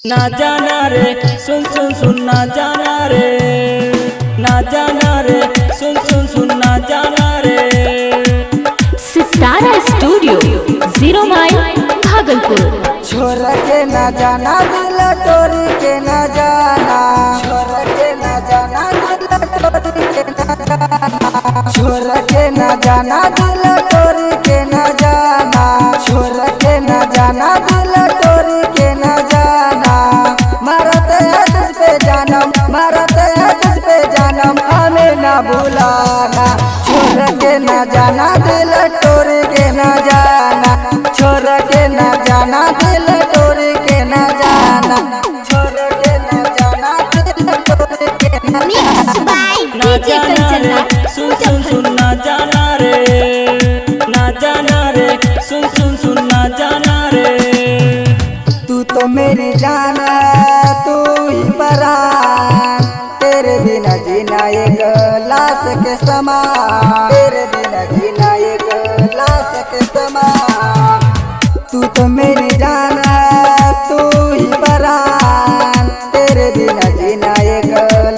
ना जाना रे सुन सुन सुन ना जाना रे, ना जाना रे सुन सुन सुन ना जाना रे। सितारा स्टूडियो 0 माइल भागलपुर। छोड़ के ना जाना दिल तोरी के ना जाना, छोड़ के ना जाना दिल तोरी के ना जाना, छोड़ के ना जाना दिल तोरी के ना जाना, छोड़ के ना जाना दिल तोरी के ना जाना। मरते हैं तुझ पे जानम, मरते हैं तुझ पे जानम, हमें ना भुलाना। छोड़ के ना जाना दिल तोरी के ना जाना, छोड़ के ना जाना दिल तोरी के ना जाना, छोड़ के ना जाना दिल तोरी के ना जाना। ना जाना रे सुन सुन सुन ना जाना रे, ना जाना रे सुन सुन सुन ना जाना रे। तू तो मेरी जान है, तू ही परान, तेरे बिना जीना एक लाश के समान, तेरे बिना जीना एक लाश के समान। तू तो मेरी जान है, तू ही परान, तेरे बिना जीना एक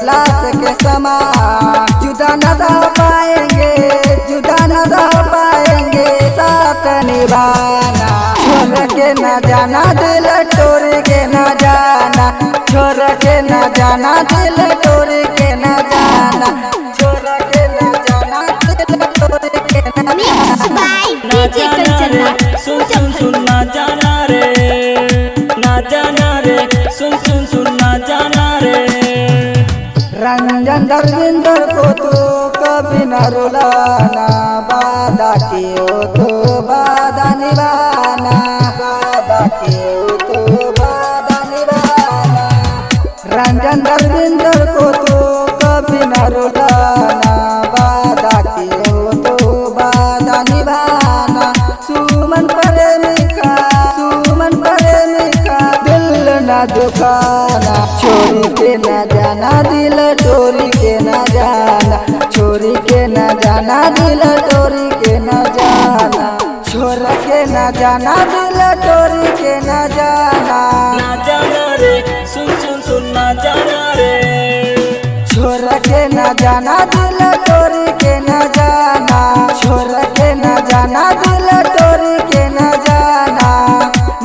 लाश के समान। जुदा न रह पाएंगे, जुदा न रह पाएंगे, साथ निभाना। छोड़ के ना जाना दिल तोड़ के ना जाना, छोड़ के ना जाना दिल तोड़ के ना जाना, छोड़ के ना जाना दिल तोड़ के ना जाना। ना जाना रे सुन सुन सुन ना जाना रे, ना जाना रे सुन सुन सुन ना जाना रे। रंजन धर्मेंद्र को तो कभी न रुलाना, वादा के हो तो वादा निभाना, वादा के हो तो वादा निभाना। रंजन धर्मेंद्र को तो कभी न रुलाना, वादा के हो तो वादा निभाना। सुमन प्रेमिका, सुमन प्रेमिका, दिल न दुखाना। छोड़ी के न जाना दिल तोरी के न जाना, छोड़ी के न जाना दिल तोरी के न जाना, छोड़ के न जाना दिल तोरी के न जाना। ना जाना रे सुन सुन सुन ना जाना रे, छोड़ के न जाना दिल तोरी के न जाना, छोड़ के न जाना दिल तोरी के न जाना।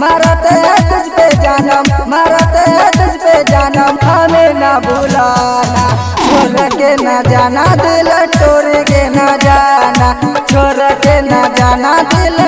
मरते हैं तुझ पे जानम, मरते हैं तुझ पे जानम, हमें ना भुलाना। छोड़ के न जाना दिल तोरी के न जाना, छोड़ के न जाना दिल